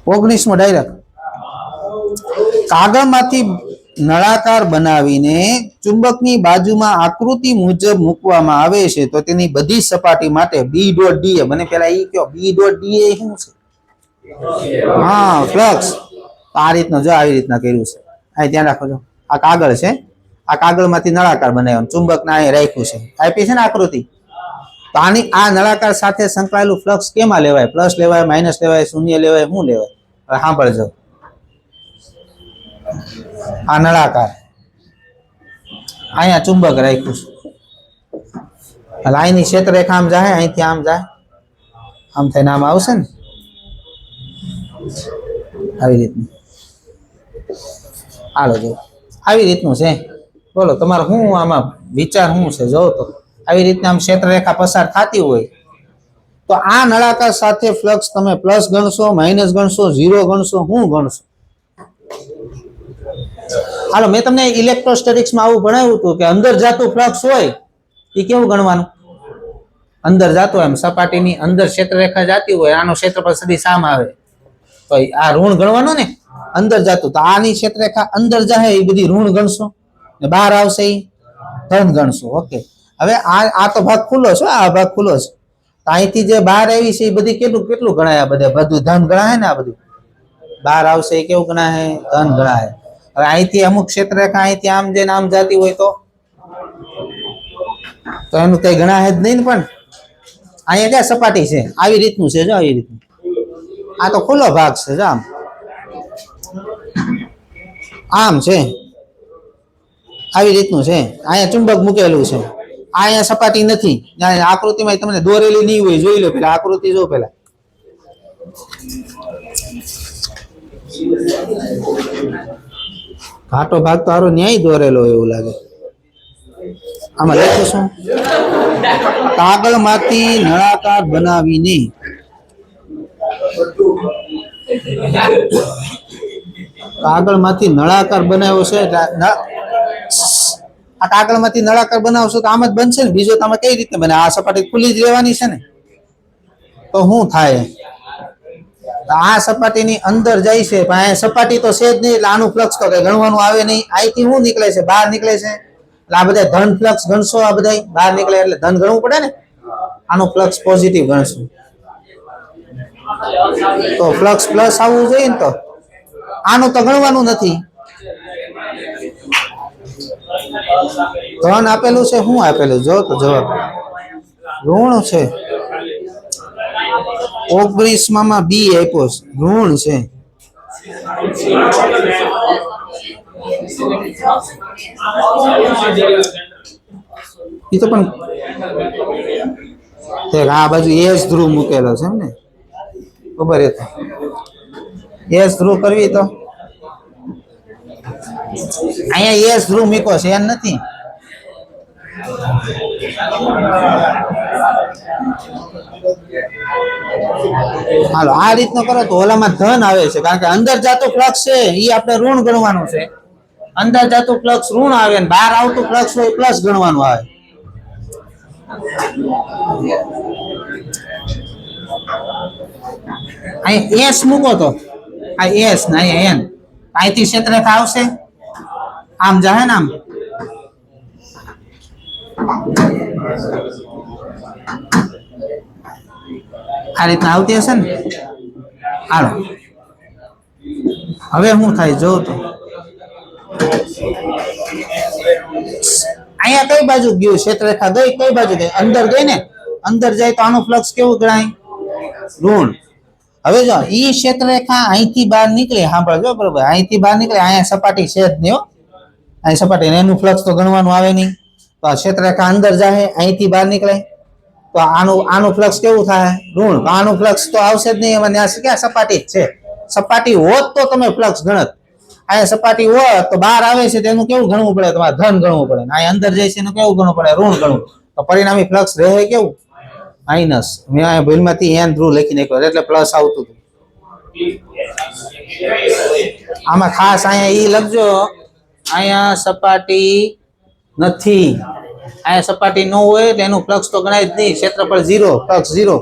19મો ડાયરેક્ટ. કાગળમાંથી નળાકાર બનાવીને ચુંબકની બાજુમાં આકૃતિ મુજબ મૂકવામાં આવે છે તો તેની બધી સપાટી માટે B.Da. મને પેલા ઈ કયો, B.Da શું છે? હા, ફ્લક્સ. આ રીતનો જો આવી રીતના કર્યું છે. આ ધ્યાન રાખો. છો આ કાગળ છે, આ કાગળમાંથી નળાકાર બનાવ્યો, ચુંબકને અહીં રાખ્યું છે, આપી છે ને આકૃતિ. તો આની આ નળાકાર સાથે સંકળાયેલું ફ્લક્સ કેમાં લેવાય? પ્લસ લેવાય, માઇનસ લેવાય, શૂન્ય લેવાય, શું લેવાય? હવે સાંભળજો. આ નળાકાર, અહીંયા ચુંબક રાખ્યું છે, એટલે અહીંની ક્ષેત્રરેખા આમ જાય, અહીંથી આમ જાય, આમ થઈને આમ આવશે ને આવી રીતનું. હાલો જો આવી રીતનું છે. બોલો તમારો શું આમાં વિચાર શું છે? જો તો આવી રીતના આમ ક્ષેત્રરેખા પસાર થતી હોય તો આ નળાકાર સાથે ફ્લક્સ તમે પ્લસ ગણશો, માઇનસ ગણશો, 0 ગણશો, શું ગણશો? હાલો મેં તમને ઇલેક્ટ્રોસ્ટેટિક્સમાં આવું ભણાવ્યું હતું કે અંદર જાતું ફ્લક્સ હોય એ કેવું ગણવાનું? અંદર જાતો એમ સપાટીની અંદર ક્ષેત્રરેખા જાતી હોય, આનો ક્ષેત્રફળ સદિશ આમ આવે તો આ ઋણ ગણવાનું ને. અંદર જાતું તો આની ક્ષેત્રરેખા અંદર જાય એ બધી ઋણ ગણશો, ને બહાર આવશે એ ધન ગણશો. ઓકે, હવે આ તો ભાગ ખુલ્લો છે, આ ભાગ ખુલ્લો છે. અહીંથી જે બહાર આવી છે એ બધી કેટલું કેટલું ગણાય? બધું ધન ગણાય ને. આ બધું બહાર આવશે એ કેવું ગણાય? ધન ગણાય. હવે અહીંથી અમુક ક્ષેત્રરેખા અહીંથી આમ જઈને આમ જાતી હોય તો એનું કઈ ગણાય જ નહીં ને. પણ અહીંયા ક્યાં સપાટી છે? આવી રીતનું છે, જો આવી રીતનું. આ તો ખુલ્લો ભાગ છે, જો આમ છે, આવી રીતનું છે. અહીંયા ચુંબક મૂકેલું છે, અહીંયા સપાટી નથી. આકૃતિમાં તમને દોરેલી નહીં હોય, જોઈ લો પેલા આકૃતિ. જો પેલા ઘાટો ભાગ તો હારો ન્યાય દોરેલો એવું લાગે. આમાં લખું છું, કાગળમાંથી નળાકાર બનાવીને કાગળમાંથી નળાકાર બનાવ્યો છે આ કાગળમાંથી નળાકાર બનાવશો તો આમ જ બનશે ને, બીજો તમે કઈ રીતે બને? આ સપાટી ખુલ્લી જ રહેવાની છે ને, તો શું થાય? આ સપાટીની અંદર જાય છે પણ આ સપાટી તો છે જ નહીં, એટલે આનું ફ્લક્સ તો કઈ ગણવાનું આવે નહીં. અહીંથી શું નીકળે છે? બહાર નીકળે છે. એટલે આ બધા ધન ફ્લક્સ ગણશો, આ બધા બહાર નીકળે એટલે ધન ગણવું પડે ને, આનું ફ્લક્સ પોઝિટિવ ગણશું તો ફ્લક્સ પ્લસ આવવું જોઈએ ને, તો આનું તો ગણવાનું નથી. ધન આપેલું છે, શું આપેલું જો તો જવાબ ઋણ છે. 19 માં બી આપ્યો ઋણ છે. એ તો પણ આ બાજુ એસ ધ્રુવ મૂકેલો છે ને, ખબર એ તો એસ ધ્રુવ કરવી તો અહીંયા એસ ધ્રુવ મૂક્યો છે એમ નથી. હાલો આ રીતનો કરો તો ઓલામાં ધન આવે છે, કારણ કે અંદર જાતું ફ્લક્સ છે એ આપણે ઋણ ગણવાનું છે. અંદર જાતું ફ્લક્સ ઋણ આવે ને બહાર આવતું ફ્લક્સ હોય પ્લસ ગણવાનું આવે. અહીં એસ મૂકો તો આ એસ ને અહીંયા એન, અહીંથી ક્ષેત્રરેખા આવશે, આમ જાહે ને આમ. આ રીતના આવતી હશે ને. હાલો હવે શું થાય જો તો અહીંયા કઈ બાજુ ગયું ક્ષેત્રરેખા? ગઈ કઈ બાજુ ગઈ? અંદર ગઈ ને. અંદર જાય તો આનું ફ્લક્સ કેવું ગણાય? ઋણ. હવે જો ઈ ક્ષેત્રરેખા અહીંથી બહાર નીકળે, સાંભળજો બરોબર, અહીંથી બહાર નીકળે, અહીંયા સપાટી છે જ નહીં, અહીં સપાટી એનું ફ્લક્સ તો ગણવાનું આવે નહીં. તો આ ક્ષેત્રરેખા અંદર જાય, અહીંથી બહાર નીકળે તો આનું ફ્લક્સ કેવું થાય? ઋણ. તો આનું ફ્લક્સ તો આવશે જ નહીં, એમાં ક્યાં સપાટી જ છે. સપાટી હોત તો તમે ફ્લક્સ ગણત, અહીંયા સપાટી હોત તો બહાર આવે છે તેનું કેવું ગણવું પડે? તમારે ધન ગણવું પડે. અહીંયા અંદર જાય છે એનું કેવું ગણવું પડે? ઋણ ગણવું. તો પરિણામી ફ્લક્સ રહે કેવું? માઇનસ. મેં અહીંયા ભૂલમાંથી એન ધ્રુવ લખી નાખ્યો એટલે પ્લસ આવતું હતું. આમાં ખાસ અહીંયા ઈ લખજો, અહીંયા સપાટી નથી. અહીંયા સપાટી ન હોય તો એનું ફ્લક્સ તો ગણાય જ નહીં. ક્ષેત્રફળ 0, ફ્લક્સ 0.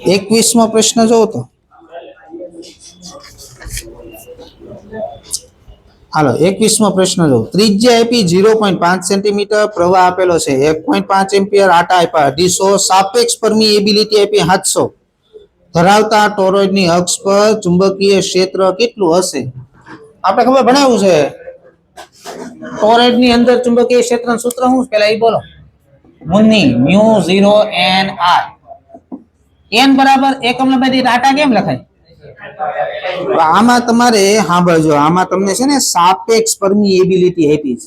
21મો પ્રશ્ન જોવો તો હાલો 21મો પ્રશ્ન જો. ત્રિજ્યા આપી 0.5 સેન્ટીમીટર, પ્રવાહ આપેલો છે 1.5 એમ્પિયર, આટા આપ્યા 250, સાપેક્ષ પરમિએબિલિટી આપી 700 ધરાવતા ટોરોઇડની અક્ષ પર ચુંબકીય ક્ષેત્ર કેટલું હશે? આપણે ખબર ભણાવ્યું છે ટોરોઇડની અંદર ચુંબકીય ક્ષેત્રનું સૂત્ર શું છે? પેલા એ બોલો. મુન્ની μ0nr. n બરાબર એકમ લંબાઈ દીઠ આટા કેમ લખાય? આમાં તમારે સાંભળજો, આમાં તમને છે ને સાપેક્ષ પરમિએબિલિટી આપી છે.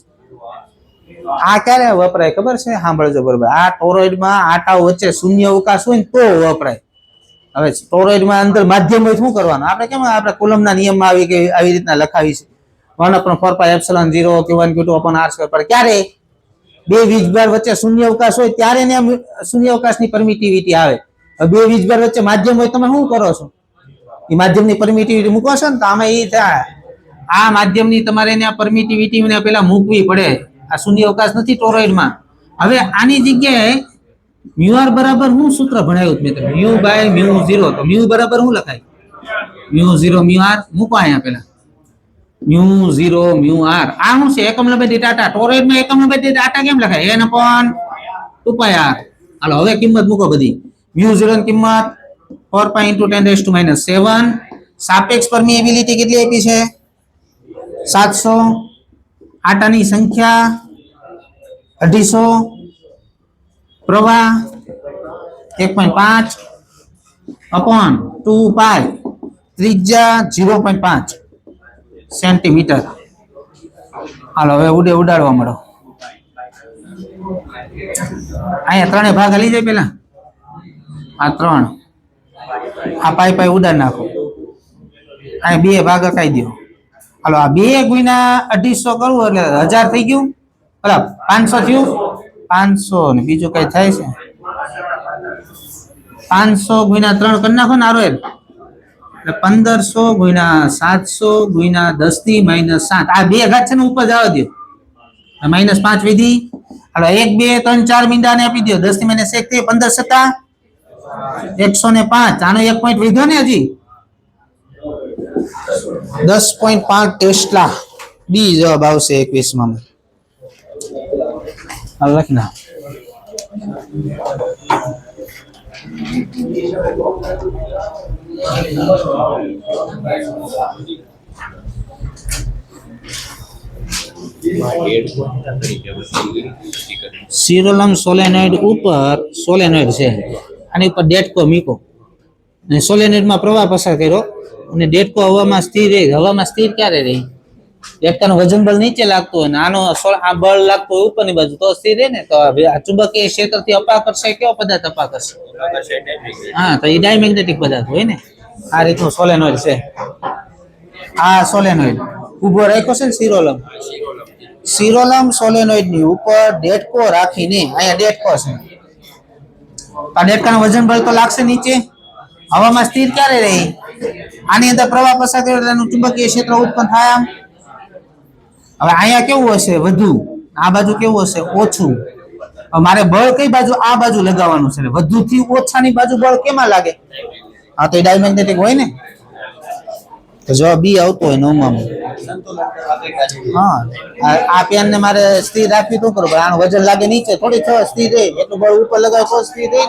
આ ક્યારે વપરાય ખબર છે? સાંભળજો બરોબર. આ ટોરોઇડમાં આટાઓ વચ્ચે શૂન્ય અવકાશ હોય ને તો વપરાય. હવે ટોરોઇડમાં અંદર માધ્યમ હોય શું કરવાનું? આપણે કેમ આપણે કુલમના નિયમમાં આવી રીતના લખાવી છે 1/4πε0 q1 q2 r². પર ક્યારે બે વીજભાર વચ્ચે શૂન્ય અવકાશ હોય ત્યારે ને શૂન્ય અવકાશની પરમિટિવિટી આવે. બે વીજભાર વચ્ચે માધ્યમ હોય તમે શું કરો છો? એ માધ્યમની પરમિટિવિટી મૂકો છો ને તો આમાં એ થાય, આ માધ્યમની તમારે ત્યાં પરમિટિવિટી પેલા મૂકવી પડે. આ શૂન્ય અવકાશ નથી ટોરોઇડમાં. હવે આની જગ્યાએ μr બરાબર હું સૂત્ર ભણાવ્યું મિત્ર, μ/μ0. તો μ બરાબર શું લખાય? μ0 μr મૂકો અહીંયા પેલા μ0 μr. આ શું છે? એકમ લંબાઈ દીઠ આટા. ટોરોઇડમાં એકમ લંબાઈ દીઠ આટા કેમ લખાય? n/2πr. હાલો હવે કિંમત મૂકો બધી. μ0 ની કિંમત 4π × 10⁻⁷. સાપેક્ષ પરમિએબિલિટી કેટલી આપી છે? 700. આટાની સંખ્યા 250. પ્રવાહ 1.5/2π. ત્રિજ્યા 0.5 સેન્ટીમીટર. હાલો હવે ઉડાડવા મળો. અહીંયા ત્રણે ભાગ હલી જાય પેલા. આ 3 આ પાઈ ઉડાડ નાખો. અહીંયા 2 ભાગ અકાઈ દો. હાલો આ 2 ગુણ્યા 250 કરવું એટલે 1000 થઈ ગયું. બરાબર 500 થયું. 500 ને બીજું કઈ થાય છે? 500 ગુણ્યા 3 કરી નાખો ને આરો એટલે 1500 ગુણ્યા 700 ગુણ્યા 10 થી -7 આ બે ઘાત છે ને ઉપર જવા દો -5 વિધિ હાલો 1 2 3 4 મીંડાને આપી દો 10 થી -1 થી 15 સત્તા 105 આનો 1 પોઈન્ટ વધ્યો ને હજી 10.5 ટેસ્લા બી જવાબ આવશે 21 માં હાલ લખી ના સિરોલમ સોલેનોઇડ ઉપર સોલેનોઇડ છે આની ઉપર ડેટકો મૂકો અને સોલેનોઇડમાં પ્રવાહ પસાર કર્યો અને ડેટકો હવામાં સ્થિર રહે હવામાં સ્થિર ક્યારે રહે ડેટકાનું વજન બળ નીચે લાગતું હોય ને આનો આ બળ લાગતું હોય ઉપરની બાજુ તો સ્થિર રહે ને તો આ ચુંબકીય ક્ષેત્રથી અપાકર્ષે કયો પદાર્થ અપાકર્ષે હા તો એ ડાયમેગ્નેટિક પદાર્થ હોય ને આ રીતનું સોલેનોઇડ છે આ સોલેનોઇડ ઉભો રાખ્યો છે ને સિરોલમ સોલેનોઇડ ની ઉપર ડેટકો રાખીને અહીંયા ડેટકો છે આ ડેટકાનું વજન બળ તો લાગશે નીચે હવામાં સ્થિર ક્યારે રહે આની અંદર પ્રવાહ પસાર કર્યો એટલે એનું ચુંબકીય ક્ષેત્ર ઉત્પન્ન થાય આમ હવે અહીંયા કેવું હશે વધુ આ બાજુ કેવું હશે ઓછું મારે બળ કઈ બાજુ આ બાજુ લગાવવાનું છે વધુ થી ઓછાની બાજુ બળ કેમાં લાગે આ તો ડાયમેગ્નેટિક હોય ને તો જવાબ બી આવતો હોય નવમાં હા આ પેન ને મારે સ્થિર રાખવી તો બરોબર આનું વજન લાગે નીચે થોડી થવા સ્થિર રહે એટલું બળ ઉપર લગાવે તો સ્થિર રહે